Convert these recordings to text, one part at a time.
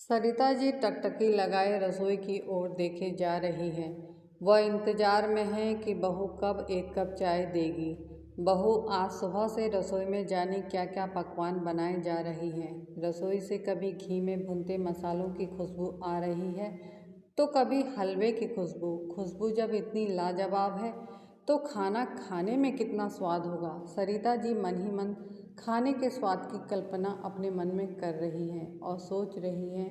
सरिता जी टकटकी लगाए रसोई की ओर देखे जा रही हैं। वह इंतजार में है कि बहू कब एक कप चाय देगी। बहू आज सुबह से रसोई में जाने क्या क्या पकवान बनाए जा रही हैं। रसोई से कभी घी में भुनते मसालों की खुशबू आ रही है तो कभी हलवे की खुशबू। खुशबू जब इतनी लाजवाब है तो खाना खाने में कितना स्वाद होगा। सरिता जी मन ही मन खाने के स्वाद की कल्पना अपने मन में कर रही हैं और सोच रही हैं,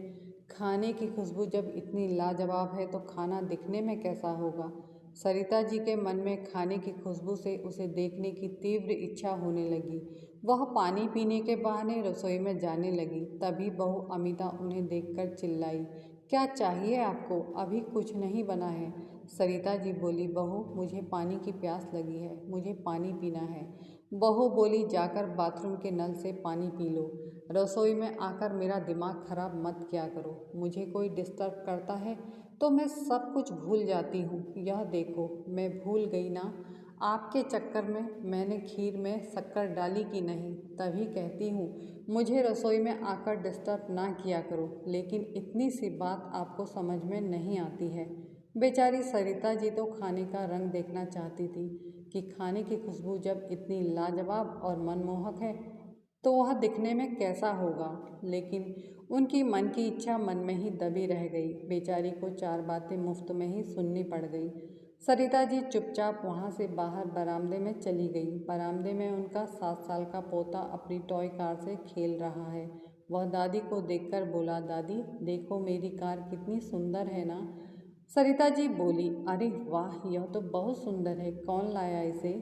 खाने की खुशबू जब इतनी लाजवाब है तो खाना दिखने में कैसा होगा। सरिता जी के मन में खाने की खुशबू से उसे देखने की तीव्र इच्छा होने लगी। वह पानी पीने के बहाने रसोई में जाने लगी। तभी बहू अमिता उन्हें देखकर चिल्लाई, क्या चाहिए आपको? अभी कुछ नहीं बना है। सरिता जी बोली, बहू मुझे पानी की प्यास लगी है, मुझे पानी पीना है। बहू बोली, जाकर बाथरूम के नल से पानी पी लो। रसोई में आकर मेरा दिमाग खराब मत किया करो। मुझे कोई डिस्टर्ब करता है तो मैं सब कुछ भूल जाती हूँ। यह देखो, मैं भूल गई ना, आपके चक्कर में मैंने खीर में शक्कर डाली कि नहीं। तभी कहती हूँ मुझे रसोई में आकर डिस्टर्ब ना किया करो, लेकिन इतनी सी बात आपको समझ में नहीं आती है। बेचारी सरिता जी तो खाने का रंग देखना चाहती थी कि खाने की खुशबू जब इतनी लाजवाब और मनमोहक है तो वह दिखने में कैसा होगा। लेकिन उनकी मन की इच्छा मन में ही दबी रह गई। बेचारी को चार बातें मुफ्त में ही सुननी पड़ गई। सरिता जी चुपचाप वहाँ से बाहर बरामदे में चली गई। बरामदे में उनका 7 साल का पोता अपनी टॉय कार से खेल रहा है। वह दादी को देखकर बोला, दादी देखो मेरी कार कितनी सुंदर है ना। सरिता जी बोली, अरे वाह, यह तो बहुत सुंदर है, कौन लाया इसे?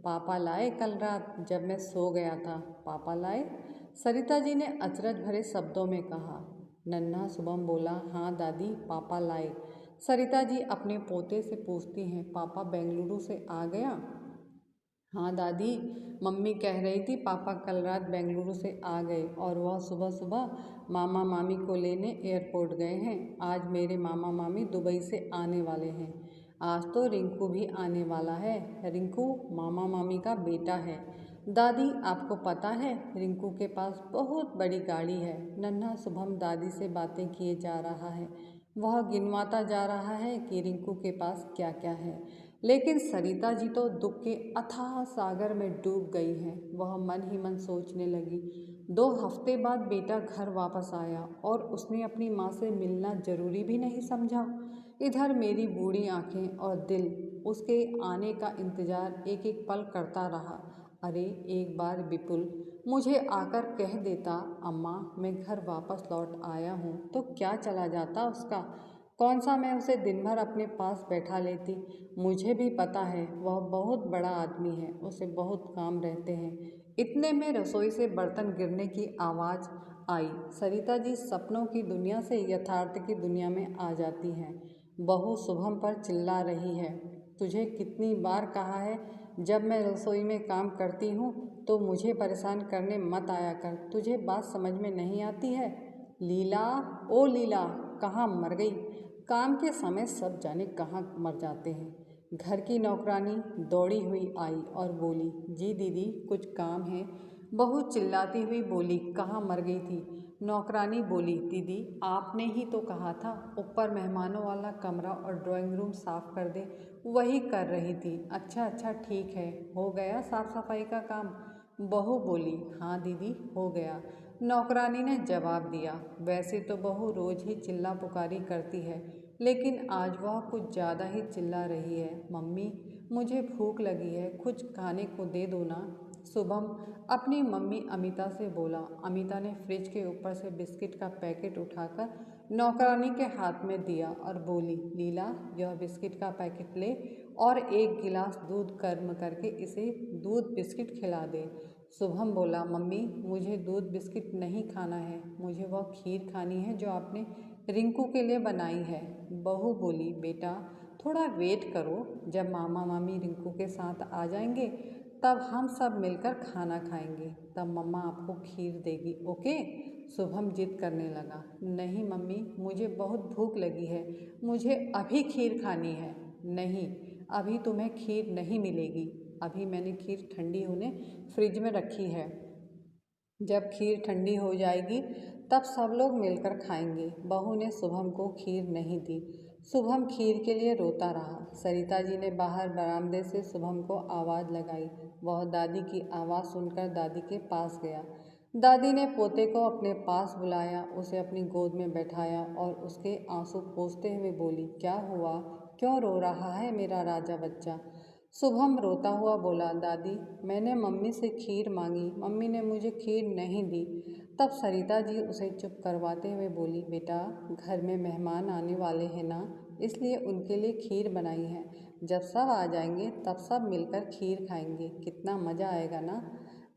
पापा लाए कल रात जब मैं सो गया था, पापा लाए। सरिता जी ने अचरज भरे शब्दों में कहा। नन्हा शुभम बोला, हाँ दादी पापा लाए। सरिता जी अपने पोते से पूछती हैं, पापा बेंगलुरु से आ गया? हाँ दादी, मम्मी कह रही थी पापा कल रात बेंगलुरु से आ गए और वह सुबह सुबह मामा मामी को लेने एयरपोर्ट गए हैं। आज मेरे मामा मामी दुबई से आने वाले हैं। आज तो रिंकू भी आने वाला है। रिंकू मामा मामी का बेटा है। दादी आपको पता है रिंकू के पास बहुत बड़ी गाड़ी है। नन्हा शुभम दादी से बातें किए जा रहा है। वह गिनवाता जा रहा है कि रिंकू के पास क्या क्या है। लेकिन सरिता जी तो दुख के अथाह सागर में डूब गई हैं। वह मन ही मन सोचने लगी, 2 हफ्ते बाद बेटा घर वापस आया और उसने अपनी माँ से मिलना जरूरी भी नहीं समझा। इधर मेरी बूढ़ी आंखें और दिल उसके आने का इंतजार एक एक पल करता रहा। अरे एक बार विपुल मुझे आकर कह देता, अम्मा मैं घर वापस लौट आया हूँ, तो क्या चला जाता उसका। कौन सा मैं उसे दिन भर अपने पास बैठा लेती। मुझे भी पता है वह बहुत बड़ा आदमी है, उसे बहुत काम रहते हैं। इतने में रसोई से बर्तन गिरने की आवाज़ आई। सरिता जी सपनों की दुनिया से यथार्थ की दुनिया में आ जाती हैं। बहू शुभम पर चिल्ला रही है, तुझे कितनी बार कहा है जब मैं रसोई में काम करती हूँ तो मुझे परेशान करने मत आया कर। तुझे बात समझ में नहीं आती है? लीला, ओ लीला, कहाँ मर गई? काम के समय सब जाने कहाँ मर जाते हैं। घर की नौकरानी दौड़ी हुई आई और बोली, जी दीदी कुछ काम है। बहू चिल्लाती हुई बोली, कहाँ मर गई थी? नौकरानी बोली, दीदी आपने ही तो कहा था ऊपर मेहमानों वाला कमरा और ड्राइंग रूम साफ कर दे, वही कर रही थी। अच्छा अच्छा ठीक है, हो गया साफ सफाई का काम? बहू बोली, हाँ दीदी हो गया। नौकरानी ने जवाब दिया। वैसे तो बहू रोज ही चिल्ला पुकारी करती है, लेकिन आज वह कुछ ज़्यादा ही चिल्ला रही है। मम्मी मुझे भूख लगी है, कुछ खाने को दे दो ना। शुभम अपनी मम्मी अमिता से बोला। अमिता ने फ्रिज के ऊपर से बिस्किट का पैकेट उठाकर नौकरानी के हाथ में दिया और बोली, लीला यह बिस्किट का पैकेट ले और एक गिलास दूध गर्म करके इसे दूध बिस्किट खिला दे। शुभम बोला, मम्मी मुझे दूध बिस्किट नहीं खाना है, मुझे वह खीर खानी है जो आपने रिंकू के लिए बनाई है। बहू बोली, बेटा थोड़ा वेट करो, जब मामा मामी रिंकू के साथ आ जाएंगे तब हम सब मिलकर खाना खाएंगे, तब मम्मा आपको खीर देगी, ओके? शुभम जिद करने लगा, नहीं मम्मी मुझे बहुत भूख लगी है, मुझे अभी खीर खानी है। नहीं, अभी तुम्हें खीर नहीं मिलेगी, अभी मैंने खीर ठंडी होने फ्रिज में रखी है। जब खीर ठंडी हो जाएगी तब सब लोग मिलकर खाएंगे। बहू ने शुभम को खीर नहीं दी। शुभम खीर के लिए रोता रहा। सरिता जी ने बाहर बरामदे से शुभम को आवाज़ लगाई। वह दादी की आवाज़ सुनकर दादी के पास गया। दादी ने पोते को अपने पास बुलाया, उसे अपनी गोद में बैठाया और उसके आंसू पोंछते हुए बोली, क्या हुआ, क्यों रो रहा है मेरा राजा बच्चा। शुभम रोता हुआ बोला, दादी मैंने मम्मी से खीर मांगी, मम्मी ने मुझे खीर नहीं दी। तब सरिता जी उसे चुप करवाते हुए बोली, बेटा घर में मेहमान आने वाले हैं ना, इसलिए उनके लिए खीर बनाई है। जब सब आ जाएंगे तब सब मिलकर खीर खाएंगे, कितना मज़ा आएगा ना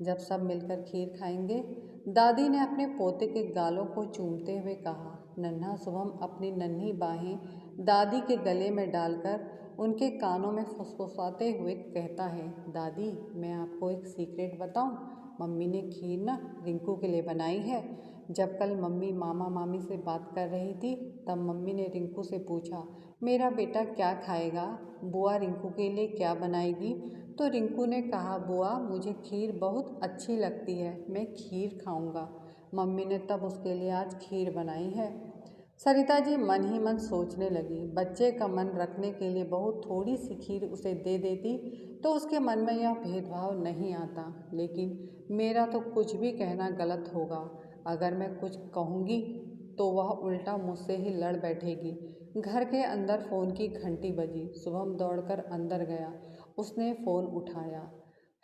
जब सब मिलकर खीर खाएंगे। दादी ने अपने पोते के गालों को चूमते हुए कहा। नन्हा शुभम अपनी नन्ही बाहें दादी के गले में डालकर उनके कानों में फुसफुसाते हुए कहता है, दादी मैं आपको एक सीक्रेट बताऊं, मम्मी ने खीर ना रिंकू के लिए बनाई है। जब कल मम्मी मामा मामी से बात कर रही थी तब मम्मी ने रिंकू से पूछा, मेरा बेटा क्या खाएगा, बुआ रिंकू के लिए क्या बनाएगी। तो रिंकू ने कहा, बुआ मुझे खीर बहुत अच्छी लगती है, मैं खीर खाऊंगा। मम्मी ने तब उसके लिए आज खीर बनाई है। सरिता जी मन ही मन सोचने लगी, बच्चे का मन रखने के लिए बहू थोड़ी सी खीर उसे दे देती तो उसके मन में यह भेदभाव नहीं आता। लेकिन मेरा तो कुछ भी कहना गलत होगा। अगर मैं कुछ कहूँगी तो वह उल्टा मुझसे ही लड़ बैठेगी। घर के अंदर फ़ोन की घंटी बजी। शुभम दौड़कर अंदर गया। उसने फ़ोन उठाया।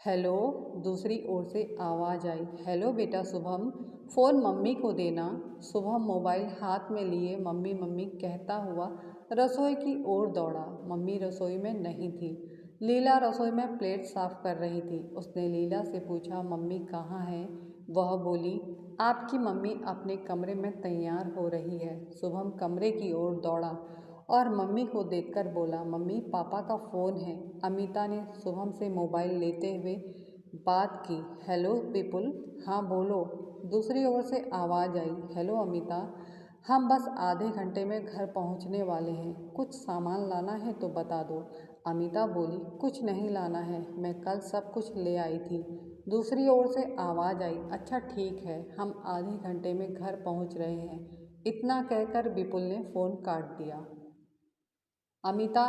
हेलो, दूसरी ओर से आवाज़ आई, हेलो बेटा शुभम, फ़ोन मम्मी को देना। शुभम मोबाइल हाथ में लिए मम्मी मम्मी कहता हुआ रसोई की ओर दौड़ा। मम्मी रसोई में नहीं थी। लीला रसोई में प्लेट साफ कर रही थी। उसने लीला से पूछा, मम्मी कहाँ है। वह बोली, आपकी मम्मी अपने कमरे में तैयार हो रही है। शुभम कमरे की ओर दौड़ा और मम्मी को देखकर बोला, मम्मी पापा का फ़ोन है। अमिता ने शुभम से मोबाइल लेते हुए बात की। हेलो विपुल, हाँ बोलो। दूसरी ओर से आवाज़ आई, हेलो अमिता, हम बस आधे घंटे में घर पहुंचने वाले हैं, कुछ सामान लाना है तो बता दो। अमिता बोली, कुछ नहीं लाना है, मैं कल सब कुछ ले आई थी। दूसरी ओर से आवाज़ आई, अच्छा ठीक है, हम आधे घंटे में घर पहुंच रहे हैं। इतना कहकर विपुल ने फ़ोन काट दिया। अमिता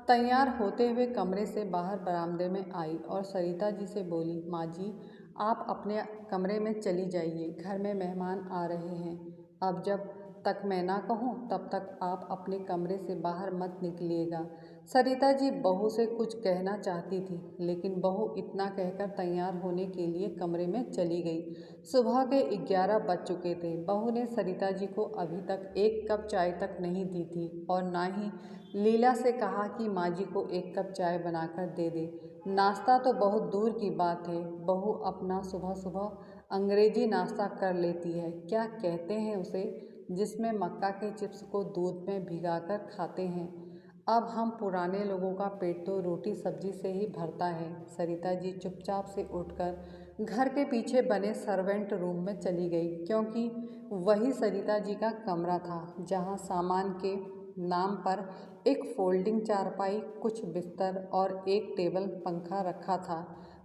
तैयार होते हुए कमरे से बाहर बरामदे में आई और सरिता जी से बोली, माँ जी आप अपने कमरे में चली जाइए, घर में मेहमान आ रहे हैं। अब जब तक मैं ना कहूँ तब तक आप अपने कमरे से बाहर मत निकलिएगा। सरिता जी बहू से कुछ कहना चाहती थी, लेकिन बहू इतना कहकर तैयार होने के लिए कमरे में चली गई। सुबह के 11 बज चुके थे। बहू ने सरिता जी को अभी तक एक कप चाय तक नहीं दी थी और ना ही लीला से कहा कि माँ जी को एक कप चाय बनाकर दे दे। नाश्ता तो बहुत दूर की बात है, बहू अपना सुबह सुबह अंग्रेजी नाश्ता कर लेती है, क्या कहते हैं उसे, जिसमें मक्का के चिप्स को दूध में भिगाकर खाते हैं। अब हम पुराने लोगों का पेट तो रोटी सब्जी से ही भरता है। सरिता जी चुपचाप से उठकर घर के पीछे बने सर्वेंट रूम में चली गई, क्योंकि वही सरिता जी का कमरा था जहां सामान के नाम पर एक फोल्डिंग चारपाई, कुछ बिस्तर और एक टेबल पंखा रखा था।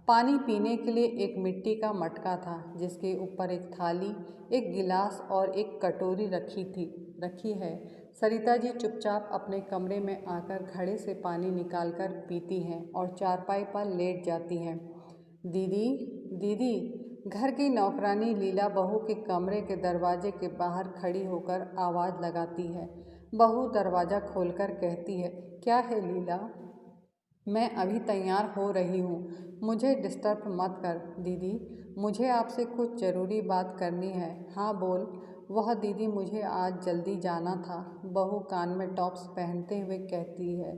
पानी पीने के लिए एक मिट्टी का मटका था जिसके ऊपर एक थाली, एक गिलास और एक कटोरी रखी है। सरिता जी चुपचाप अपने कमरे में आकर घड़े से पानी निकालकर पीती हैं और चारपाई पर लेट जाती हैं। दीदी दीदी, घर की नौकरानी लीला बहू के कमरे के दरवाजे के बाहर खड़ी होकर आवाज़ लगाती है। बहू दरवाज़ा खोलकर कहती है, क्या है लीला, मैं अभी तैयार हो रही हूँ, मुझे डिस्टर्ब मत कर। दीदी मुझे आपसे कुछ ज़रूरी बात करनी है। हाँ बोल। वह दीदी मुझे आज जल्दी जाना था, बहू कान में टॉप्स पहनते हुए कहती है।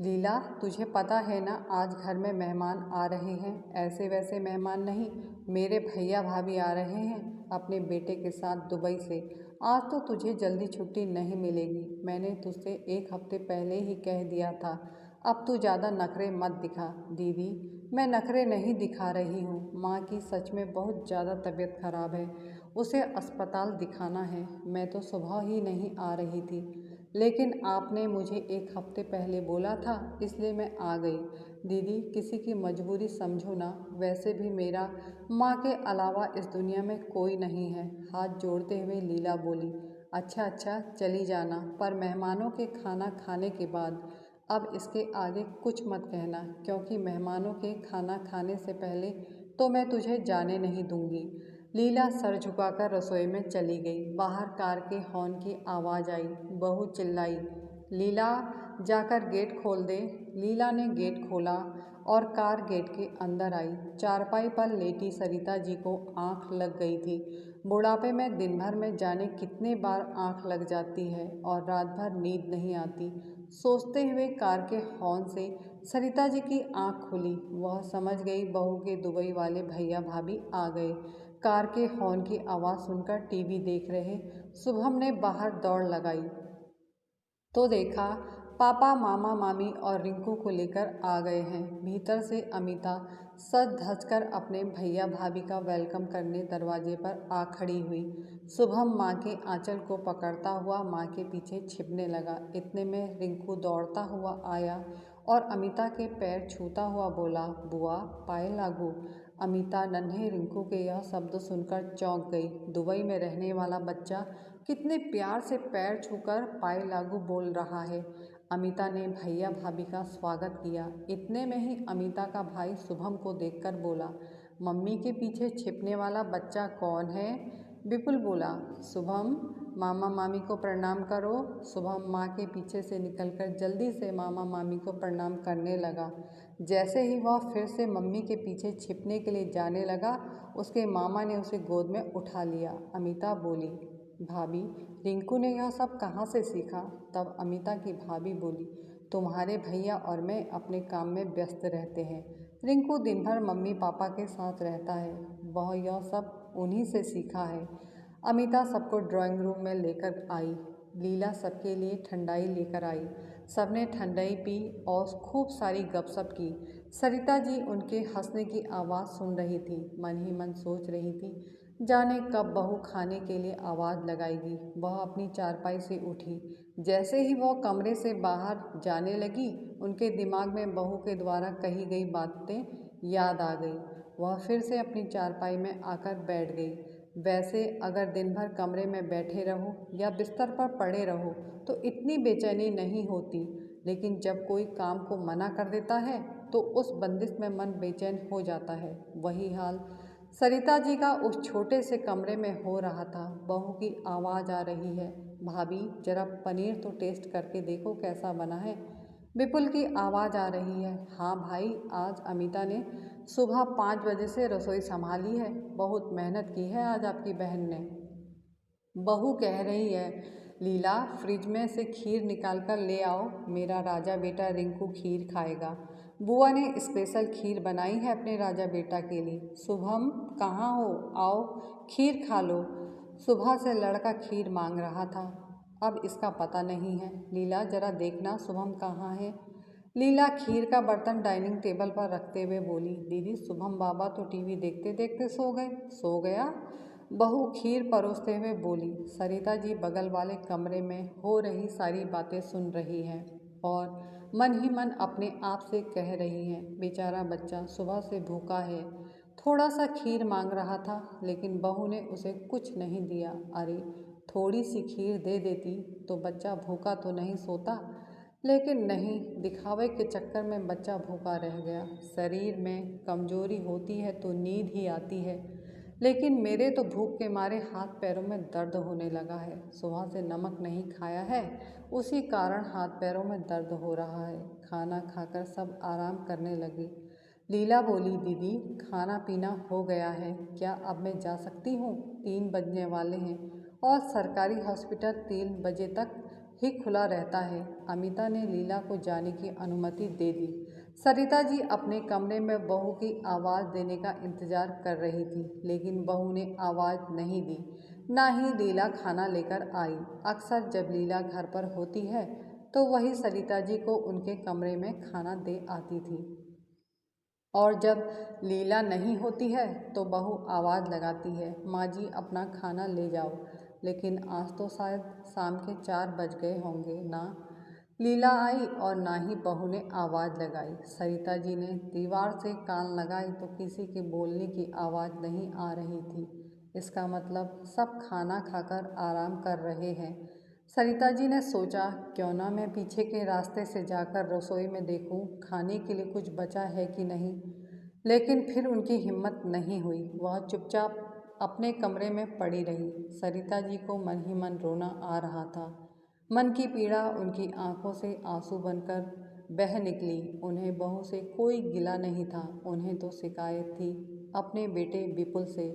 लीला तुझे पता है ना आज घर में मेहमान आ रहे हैं, ऐसे वैसे मेहमान नहीं, मेरे भैया भाभी आ रहे हैं अपने बेटे के साथ दुबई से। आज तो तुझे जल्दी छुट्टी नहीं मिलेगी, मैंने तुझसे एक हफ्ते पहले ही कह दिया था। अब तू ज़्यादा नखरे मत दिखा। दीदी मैं नखरे नहीं दिखा रही हूँ, माँ की सच में बहुत ज़्यादा तबीयत खराब है, उसे अस्पताल दिखाना है, मैं तो सुबह ही नहीं आ रही थी। लेकिन आपने मुझे एक हफ्ते पहले बोला था, इसलिए मैं आ गई। दीदी, किसी की मजबूरी समझो ना, वैसे भी मेरा माँ के अलावा इस दुनिया में कोई नहीं है। हाथ जोड़ते हुए लीला बोली। अच्छा अच्छा, चली जाना, पर मेहमानों के खाना खाने के बाद अब इसके आगे कुछ मत कहना, क्योंकि मेहमानों के खाना खाने से पहले तो मैं तुझे जाने नहीं दूंगी। लीला सर झुकाकर रसोई में चली गई। बाहर कार के हॉर्न की आवाज़ आई। बहू चिल्लाई, लीला, जाकर गेट खोल दे। लीला ने गेट खोला और कार गेट के अंदर आई। चारपाई पर लेटी सरिता जी को आंख लग गई थी। बुढ़ापे में दिन भर में जाने कितने बार आंख लग जाती है और रात भर नींद नहीं आती। सोचते हुए कार के हॉर्न से सरिता जी की आंख खुली। वह समझ गई बहू के दुबई वाले भैया भाभी आ गए। कार के हॉर्न की आवाज़ सुनकर टीवी देख रहे शुभम ने बाहर दौड़ लगाई तो देखा पापा मामा मामी और रिंकू को लेकर आ गए हैं। भीतर से अमिता सज धज कर अपने भैया भाभी का वेलकम करने दरवाजे पर आ खड़ी हुई। शुभम माँ के आंचल को पकड़ता हुआ माँ के पीछे छिपने लगा। इतने में रिंकू दौड़ता हुआ आया और अमिता के पैर छूता हुआ बोला, बुआ, पाए लागू। अमिता नन्हे रिंकू के यह शब्द सुनकर चौंक गई। दुबई में रहने वाला बच्चा कितने प्यार से पैर छूकर पाए लागू बोल रहा है। अमिता ने भैया भाभी का स्वागत किया। इतने में ही अमिता का भाई शुभम को देखकर बोला, मम्मी के पीछे छिपने वाला बच्चा कौन है? विपुल बोला, शुभम, मामा मामी को प्रणाम करो। शुभम माँ के पीछे से निकलकर जल्दी से मामा मामी को प्रणाम करने लगा। जैसे ही वह फिर से मम्मी के पीछे छिपने के लिए जाने लगा, उसके मामा ने उसे गोद में उठा लिया। अमिता बोली, भाभी, रिंकू ने यह सब कहाँ से सीखा? तब अमिता की भाभी बोली, तुम्हारे भैया और मैं अपने काम में व्यस्त रहते हैं। रिंकू दिन भर मम्मी पापा के साथ रहता है। वह यह सब उन्हीं से सीखा है। अमिता सबको ड्राइंग रूम में लेकर आई। लीला सबके लिए ठंडाई लेकर आई। सबने ठंडाई पी और खूब सारी गपशप की। सरिता जी उनके हंसने की आवाज़ सुन रही थी। मन ही मन सोच रही थी, जाने कब बहू खाने के लिए आवाज़ लगाएगी। वह अपनी चारपाई से उठी। जैसे ही वह कमरे से बाहर जाने लगी, उनके दिमाग में बहू के द्वारा कही गई बातें याद आ गई। वह फिर से अपनी चारपाई में आकर बैठ गई। वैसे अगर दिन भर कमरे में बैठे रहो या बिस्तर पर पड़े रहो तो इतनी बेचैनी नहीं होती, लेकिन जब कोई काम को मना कर देता है तो उस बंदिश में मन बेचैन हो जाता है। वही हाल सरिता जी का उस छोटे से कमरे में हो रहा था। बहू की आवाज़ आ रही है, भाभी, जरा पनीर तो टेस्ट करके देखो कैसा बना है। विपुल की आवाज़ आ रही है, हाँ भाई, आज अमिता ने सुबह 5 बजे से रसोई संभाली है। बहुत मेहनत की है आज आपकी बहन ने। बहू कह रही है, लीला, फ्रिज में से खीर निकाल कर ले आओ, मेरा राजा बेटा रिंकू खीर खाएगा। बुआ ने स्पेशल खीर बनाई है अपने राजा बेटा के लिए। शुभम, कहाँ हो? आओ, खीर खा लो। सुबह से लड़का खीर मांग रहा था, अब इसका पता नहीं है। लीला, जरा देखना शुभम कहाँ है। लीला खीर का बर्तन डाइनिंग टेबल पर रखते हुए बोली, दीदी, शुभम बाबा तो टीवी देखते देखते सो गए। सो गया? बहू खीर परोसते हुए बोली। सरिता जी बगल वाले कमरे में हो रही सारी बातें सुन रही हैं और मन ही मन अपने आप से कह रही हैं, बेचारा बच्चा सुबह से भूखा है। थोड़ा सा खीर मांग रहा था, लेकिन बहू ने उसे कुछ नहीं दिया। अरे, थोड़ी सी खीर दे देती तो बच्चा भूखा तो नहीं सोता, लेकिन नहीं, दिखावे के चक्कर में बच्चा भूखा रह गया। शरीर में कमजोरी होती है तो नींद ही आती है, लेकिन मेरे तो भूख के मारे हाथ पैरों में दर्द होने लगा है। सुबह से नमक नहीं खाया है, उसी कारण हाथ पैरों में दर्द हो रहा है। खाना खाकर सब आराम करने लगे। लीला बोली, दीदी, खाना पीना हो गया है, क्या अब मैं जा सकती हूँ? 3 बजने वाले हैं और सरकारी हॉस्पिटल 3 बजे तक ही खुला रहता है। अमिता ने लीला को जाने की अनुमति दे दी। सरिता जी अपने कमरे में बहू की आवाज़ देने का इंतज़ार कर रही थी, लेकिन बहू ने आवाज़ नहीं दी, ना ही लीला खाना लेकर आई। अक्सर जब लीला घर पर होती है तो वही सरिता जी को उनके कमरे में खाना दे आती थी, और जब लीला नहीं होती है तो बहू आवाज़ लगाती है, माँ जी, अपना खाना ले जाओ। लेकिन आज तो शायद शाम के 4 बज गए होंगे ना। लीला आई और ना ही बहू ने आवाज़ लगाई। सरिता जी ने दीवार से कान लगाए तो किसी के बोलने की आवाज़ नहीं आ रही थी। इसका मतलब सब खाना खाकर आराम कर रहे हैं। सरिता जी ने सोचा, क्यों ना मैं पीछे के रास्ते से जाकर रसोई में देखूं खाने के लिए कुछ बचा है कि नहीं। लेकिन फिर उनकी हिम्मत नहीं हुई। वह चुपचाप अपने कमरे में पड़ी रही। सरिता जी को मन ही मन रोना आ रहा था। मन की पीड़ा उनकी आंखों से आंसू बनकर बह निकली। उन्हें बहू से कोई गिला नहीं था, उन्हें तो शिकायत थी अपने बेटे विपुल से।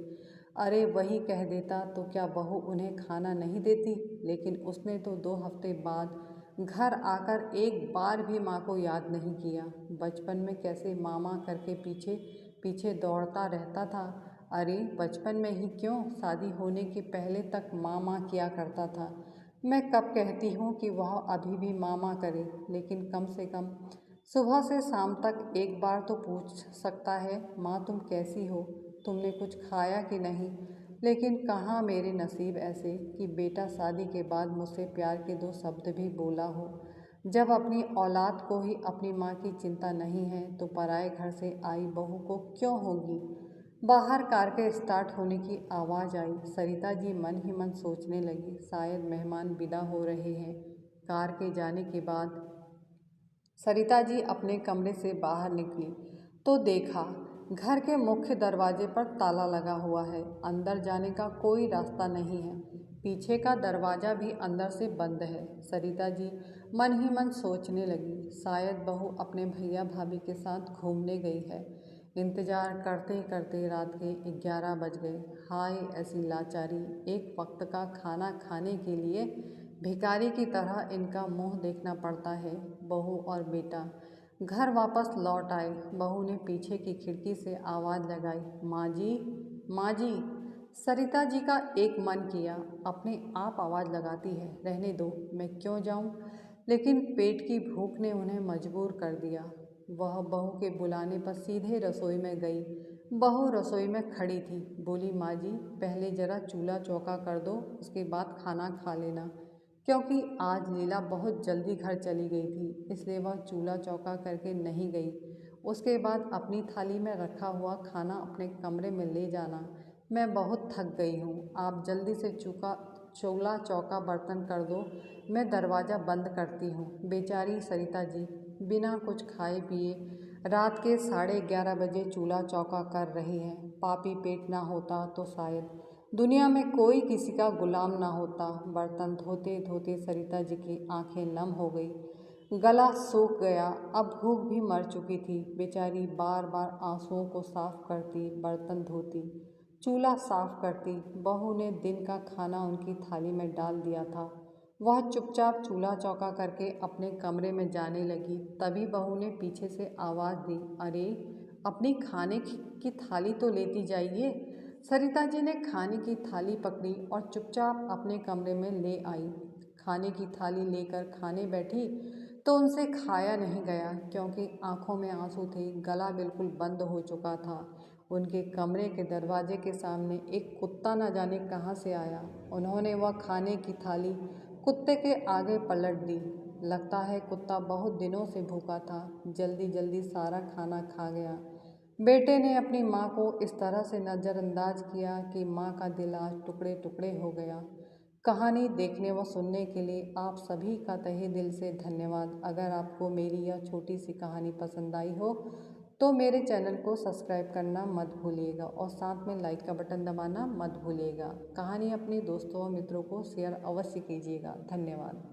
अरे वही कह देता तो क्या बहू उन्हें खाना नहीं देती। लेकिन उसने तो 2 हफ्ते बाद घर आकर एक बार भी माँ को याद नहीं किया। बचपन में कैसे मामा करके पीछे पीछे दौड़ता रहता था। अरे बचपन में ही क्यों, शादी होने के पहले तक मामा किया करता था। मैं कब कहती हूँ कि वह अभी भी मामा करे, लेकिन कम से कम सुबह से शाम तक एक बार तो पूछ सकता है, माँ तुम कैसी हो, तुमने कुछ खाया कि नहीं। लेकिन कहाँ मेरे नसीब ऐसे कि बेटा शादी के बाद मुझसे प्यार के 2 शब्द भी बोला हो। जब अपनी औलाद को ही अपनी माँ की चिंता नहीं है तो पराए घर से आई बहू को क्यों होगी। बाहर कार के स्टार्ट होने की आवाज़ आई। सरिता जी मन ही मन सोचने लगी, शायद मेहमान विदा हो रहे हैं। कार के जाने के बाद सरिता जी अपने कमरे से बाहर निकली तो देखा घर के मुख्य दरवाजे पर ताला लगा हुआ है। अंदर जाने का कोई रास्ता नहीं है। पीछे का दरवाज़ा भी अंदर से बंद है। सरिता जी मन ही मन सोचने लगी, शायद बहू अपने भैया भाभी के साथ घूमने गई है। इंतज़ार करते करते रात के 11 बज गए। हाय ऐसी लाचारी, एक वक्त का खाना खाने के लिए भिखारी की तरह इनका मुंह देखना पड़ता है। बहू और बेटा घर वापस लौट आए। बहू ने पीछे की खिड़की से आवाज़ लगाई, माँ जी, माँ जी। सरिता जी का एक मन किया, अपने आप आवाज़ लगाती है, रहने दो, मैं क्यों जाऊँ। लेकिन पेट की भूख ने उन्हें मजबूर कर दिया। वह बहू के बुलाने पर सीधे रसोई में गई। बहू रसोई में खड़ी थी। बोली, माँ जी पहले ज़रा चूल्हा चौका कर दो, उसके बाद खाना खा लेना। क्योंकि आज लीला बहुत जल्दी घर चली गई थी, इसलिए वह चूल्हा चौका करके नहीं गई। उसके बाद अपनी थाली में रखा हुआ खाना अपने कमरे में ले जाना। मैं बहुत थक गई हूँ, आप जल्दी से चूल्हा चौका बर्तन कर दो, मैं दरवाज़ा बंद करती हूँ। बेचारी सरिता जी बिना कुछ खाए पिए रात के 11:30 बजे चूल्हा चौका कर रही है। पापी पेट ना होता तो शायद दुनिया में कोई किसी का गुलाम ना होता। बर्तन धोते धोते सरिता जी की आंखें नम हो गई, गला सूख गया। अब भूख भी मर चुकी थी। बेचारी बार बार आंसुओं को साफ करती, बर्तन धोती, चूल्हा साफ करती। बहू ने दिन का खाना उनकी थाली में डाल दिया था। वह चुपचाप चूल्हा चौका करके अपने कमरे में जाने लगी। तभी बहू ने पीछे से आवाज़ दी, अरे अपनी खाने की थाली तो लेती जाइए। सरिता जी ने खाने की थाली पकड़ी और चुपचाप अपने कमरे में ले आई। खाने की थाली लेकर खाने बैठी तो उनसे खाया नहीं गया, क्योंकि आंखों में आंसू थे, गला बिल्कुल बंद हो चुका था। उनके कमरे के दरवाजे के सामने एक कुत्ता न जाने कहाँ से आया। उन्होंने वह खाने की थाली कुत्ते के आगे पलट दी। लगता है कुत्ता बहुत दिनों से भूखा था, जल्दी जल्दी सारा खाना खा गया। बेटे ने अपनी माँ को इस तरह से नज़रअंदाज किया कि माँ का दिल आज टुकड़े टुकड़े हो गया। कहानी देखने व सुनने के लिए आप सभी का तहे दिल से धन्यवाद। अगर आपको मेरी यह छोटी सी कहानी पसंद आई हो तो मेरे चैनल को सब्सक्राइब करना मत भूलिएगा और साथ में लाइक का बटन दबाना मत भूलिएगा। कहानी अपने दोस्तों और मित्रों को शेयर अवश्य कीजिएगा। धन्यवाद।